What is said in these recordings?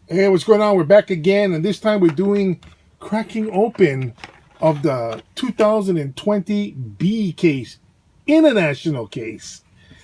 Hey, what's going on? We're back again, and this time we're doing cracking open of the 2020 B case, international case.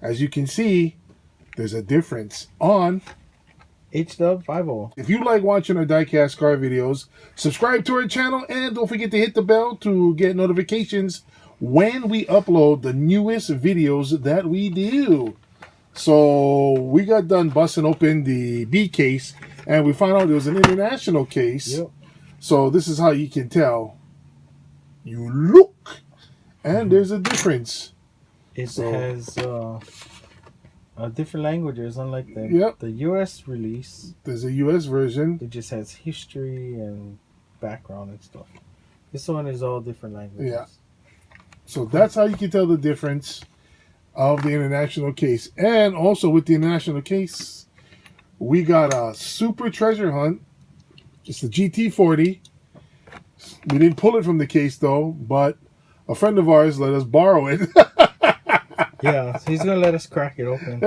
As you can see, there's a difference on HDub 50. If you like watching our diecast car videos, subscribe to our channel and don't forget to hit the bell to get notifications when we upload the newest videos that we do. So we got done busting open the B case and we found out it was an international case. Yep. So this is how you can tell. You look and there's a difference. It has different languages, unlike the US release. There's a US version. It just has history and background and stuff. This one is all different languages. Yeah. So that's how you can tell the difference of the international case. And also with the international case, we got a super treasure hunt. It's the GT40. We didn't pull it from the case though, but a friend of ours let us borrow it. Yeah, so he's gonna let us crack it open.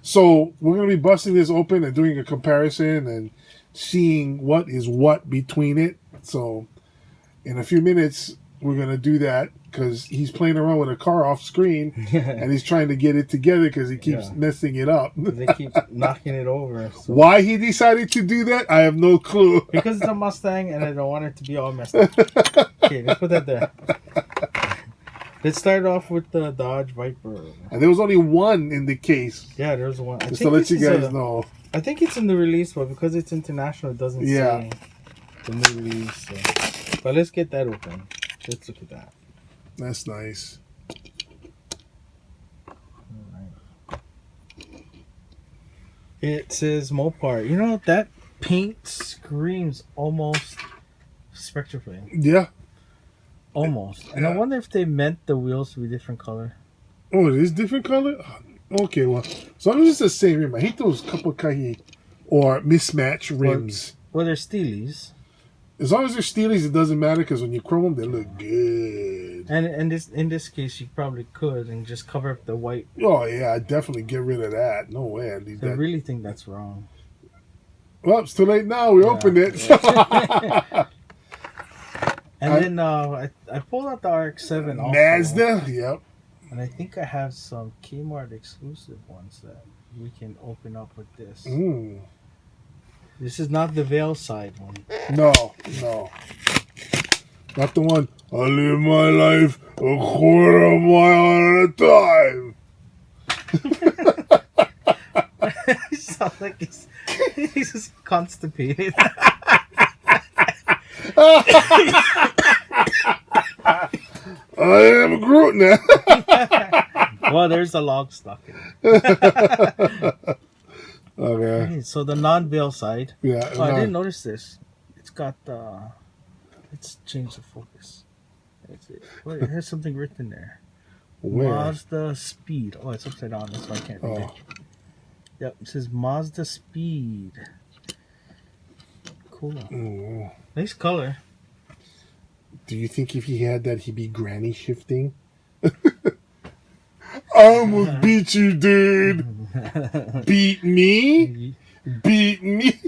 So we're gonna be busting this open and doing a comparison and seeing what is what between it. So in a few minutes we're gonna do that because he's playing around with a car off screen and he's trying to get it together because he keeps messing it up. They keep knocking it over. So. Why he decided to do that, I have no clue. Because it's a Mustang and I don't want it to be all messed up. Okay, let's put that there. Let's start off with the Dodge Viper. And there was only one in the case. Yeah, there's one. Just to let you guys know. I think it's in the release, but because it's international, it doesn't say the new release. So. But let's get that open. Let's look at that. That's nice. Alright. It says Mopar. You know, that paint screams almost SUBCRIBE. Yeah. Almost. And I wonder if they meant the wheels to be different color. Oh, it is different color? Okay, well, as long as it's the same rim. I hate those couple kahi or mismatch rims. Well, they're Steelies. As long as they're Steelies, it doesn't matter because when you chrome them, they look good. And in this case, you probably could and just cover up the white. Oh, yeah, I'd definitely get rid of that. No way I'd leave I that. really think that's wrong. Well, it's too late now. We opened it. Yeah. And then I pulled out the RX-7 also. Mazda? Yep. And I think I have some Kmart exclusive ones that we can open up with this. Mm. This is not the Veil side one. No. Not the one, I live my life a quarter mile at a time. He sounds like he's just constipated. I am Groot now. Well, there's a log stuck in it. Okay. So the non-veil side. Yeah. Oh, I didn't notice this. It's got let's change the focus. Wait, there's something written there. Where? Mazda Speed. Oh, it's upside down. That's why I can't read it. Yep, it says Mazda Speed. Cool. Ooh. Nice color. Do you think if he had that, he'd be granny shifting? I almost beat you, dude. Beat me? Beat me?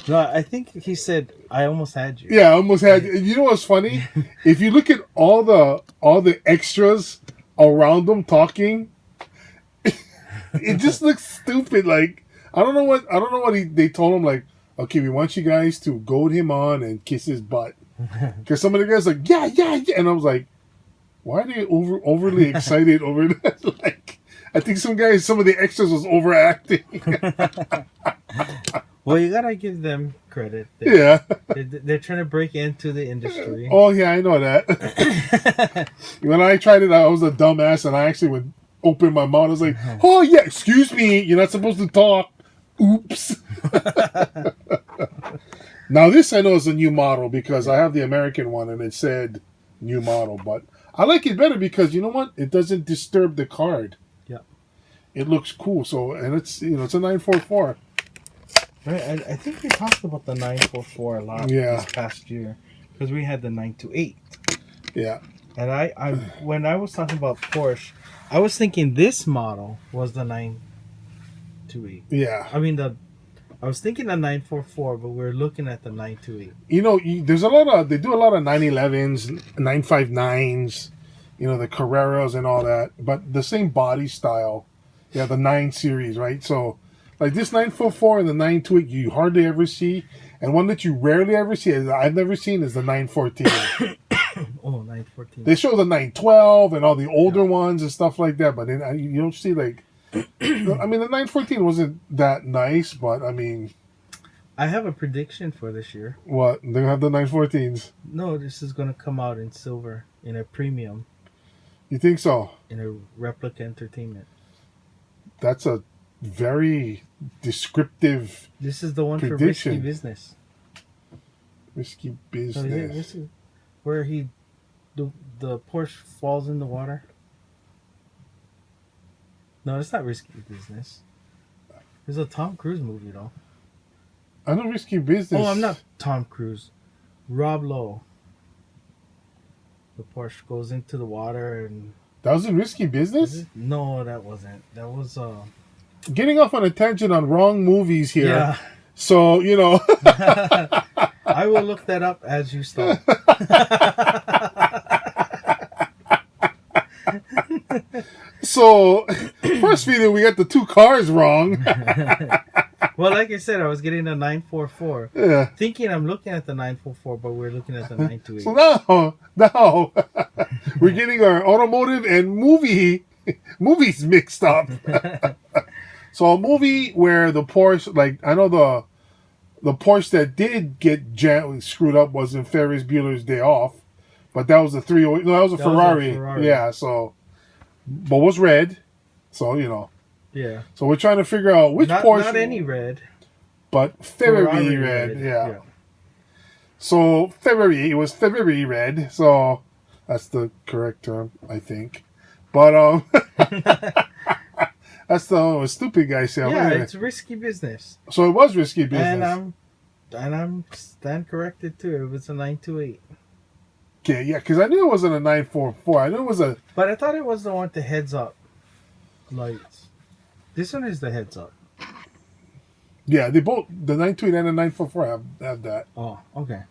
No, I think he said, I almost had you. Yeah, I almost had you. You know what's funny? If you look at all the extras around them talking, it just looks stupid. Like I don't know what they told him. Like, okay, we want you guys to goad him on and kiss his butt. Because some of the guys like, yeah, and I was like, why are they overly excited over that? Like, I think some of the extras was overacting. Well, you gotta give them credit. They're trying to break into the industry. Oh yeah, I know that. When I tried it, I was a dumbass, and I actually would open my mouth. I was like, "Oh yeah, excuse me, you're not supposed to talk." Oops. Now this I know is a new model because I have the American one and it said new model, but I like it better because you know what? It doesn't disturb the card. Yeah. It looks cool. So and it's it's a 944. Right, I think we talked about the 944 a lot this past year because we had the 928. Yeah. And I when I was talking about Porsche, I was thinking this model was the 928. 928. Yeah. I mean, I was thinking the 944, but we're looking at the 928. You know, there's a lot of, they do a lot of 911s, 959s, you know, the Carreras and all that, but the same body style. Yeah, the 9 series, right? So, like this 944 and the 928, you hardly ever see. And one that you rarely ever see, I've never seen, is the 914. Oh, 914. They show the 912 and all the older ones and stuff like that, but then you don't see, like, I mean, the 914 wasn't that nice, but I mean, I have a prediction for this year. what? They're gonna have the 914s. No, this is going to come out in silver, in a premium, You think so? in a replica entertainment. That's a very descriptive This is the one prediction. for Risky Business. Risky So business. this is where the Porsche falls in the water. No, it's not Risky Business. It's a Tom Cruise movie, though. I know Risky Business. Oh, I'm not Tom Cruise. Rob Lowe. The Porsche goes into the water and... That was in Risky Business? No, that wasn't. That was... Getting off on a tangent on wrong movies here. Yeah. So, you know. I will look that up as you start. So, first video, we got the 2 cars wrong. Well, like I said, I was getting the 944. Yeah. Thinking I'm looking at the 944, but we're looking at the 928. So now, we're getting our automotive and movies mixed up. So a movie where the Porsche, like, I know the Porsche that did get screwed up was in Ferris Bueller's Day Off, but that was a 308. No, that was a Ferrari. Yeah, so, but was red. So, you know. Yeah. So we're trying to figure out which Porsche. Not any red. But Ferrari red. Yeah. So Ferrari, it was Ferrari red. So that's the correct term, I think. But that's the stupid guy say. Yeah, it's Risky Business. So it was Risky Business. And I'm stand corrected too. It was a 928. Okay, yeah, because I knew it wasn't a 944. I knew it was a. But I thought it was the one with the heads up lights. This one is the heads up. Yeah, they both, the 928 and the 944 have that. Oh, okay.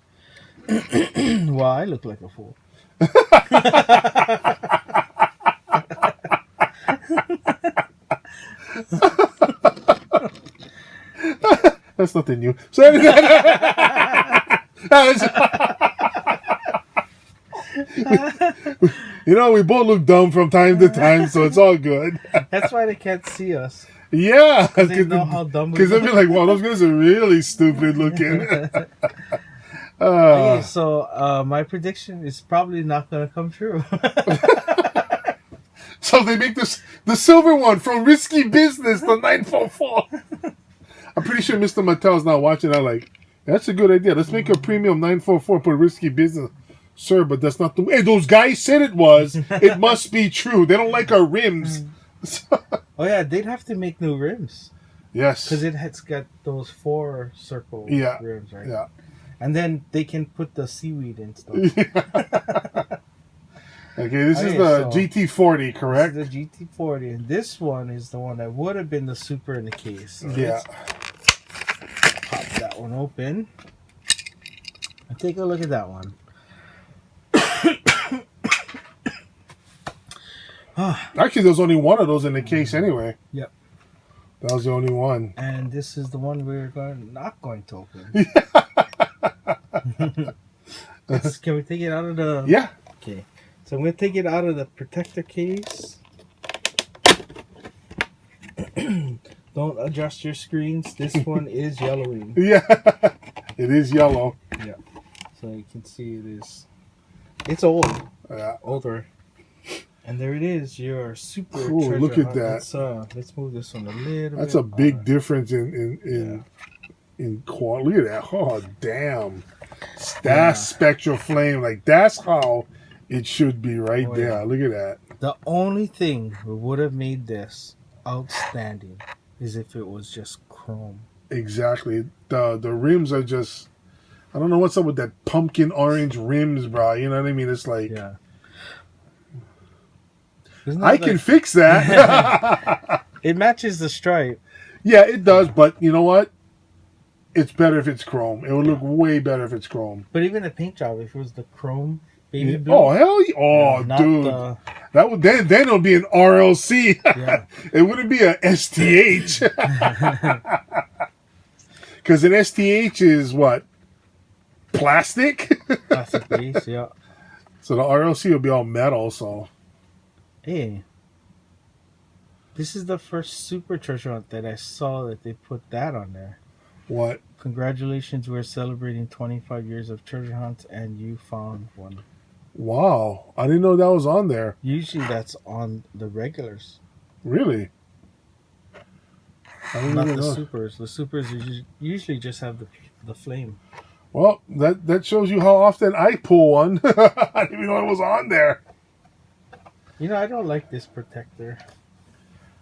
Well, I look like a fool. That's nothing new. So, you know, we both look dumb from time to time, so it's all good. That's why they can't see us. Yeah. Because they know how dumb we Because they'll be like, wow, those guys are really stupid looking. Okay, so my prediction is probably not going to come true. So they make the silver one from Risky Business, the 944. I'm pretty sure Mr. Mattel's not watching. I'm like, that's a good idea. Let's make a premium 944 for Risky Business. Sir, but that's not the... Hey, those guys said it was. It must be true. They don't like our rims. Oh, yeah, they'd have to make new rims. Yes. Because it's got those 4 circle rims, right? Yeah. And then they can put the seaweed and stuff. Okay, this is the GT40, correct? This is the GT40. And this one is the one that would have been the Super in the case. So yeah. Pop that one open. And take a look at that one. Actually, there's only one of those in the case anyway. Yep. That was the only one. And this is the one we're not going to open. Can we take it out of the... Yeah. Okay. So I'm going to take it out of the protector case. Don't adjust your screens. This one is yellowing. Yeah. It is yellow. Yeah. So you can see it is... It's old. Yeah. Older. And there it is, your super Ooh, treasure look at hunt. that. Let's move this one a little That's bit. a big difference in quality. Look at that. Oh, damn. That's spectral flame. Like, that's how it should be right there. Yeah. Look at that. The only thing that would have made this outstanding is if it was just chrome. Exactly. The rims are just... I don't know what's up with that pumpkin orange rims, bro. You know what I mean? It's like... Yeah. I can fix that. It matches the stripe. Yeah, it does, but you know what? It's better if it's chrome. It would look way better if it's chrome. But even the paint job, if it was the chrome baby Yeah. blue. Oh hell! Oh, not dude, the- that would then it'll be an RLC. Yeah. It wouldn't be a STH. Because an STH is what? Plastic. Plastic base, yeah. So the RLC will be all metal. So Hey, this is the first super treasure hunt that I saw that they put that on there. what? Congratulations, we're celebrating 25 years of treasure hunts, and you found one. Wow, I didn't know that was on there. Usually that's on the regulars, Really? I didn't not even the know. supers. The supers usually just have the flame. Well, that shows you how often I pull one. I didn't even know it was on there. You know, I don't like this protector.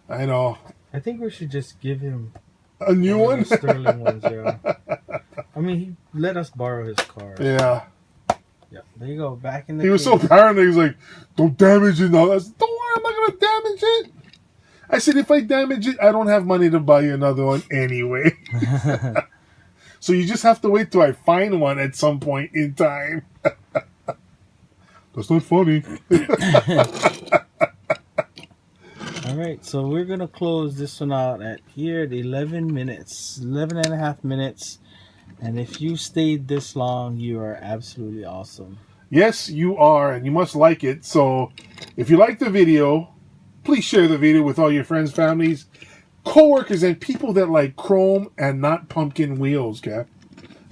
I know. I think we should just give him A new one one? of the Sterling ones, yeah. I mean, he let us borrow his car. Yeah. Yeah, there you go. Back in the He was so case. paranoid. He was like, don't damage it now. I said, don't worry, I'm not going to damage it. I said, if I damage it, I don't have money to buy you another one anyway. So you just have to wait till I find one at some point in time. That's not funny. All right, so we're going to close this one out at here at 11 minutes, 11 and a half minutes. And if you stayed this long, you are absolutely awesome. Yes, you are, and you must like it. So if you like the video, please share the video with all your friends, families, co-workers, and people that like chrome and not pumpkin wheels, okay?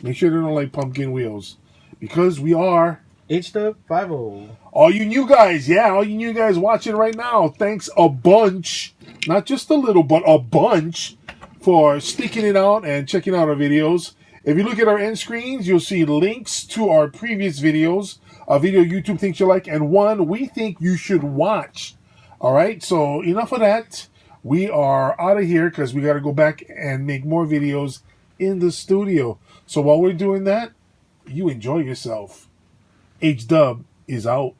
Make sure they don't like pumpkin wheels. Because we are... HDub 50. All you new guys, all you new guys watching right now, thanks a bunch, not just a little, but a bunch, for sticking it out and checking out our videos. If you look at our end screens, you'll see links to our previous videos, a video YouTube thinks you like, and one we think you should watch. All right, so enough of that. We are out of here because we got to go back and make more videos in the studio. So while we're doing that, you enjoy yourself. HDub is out.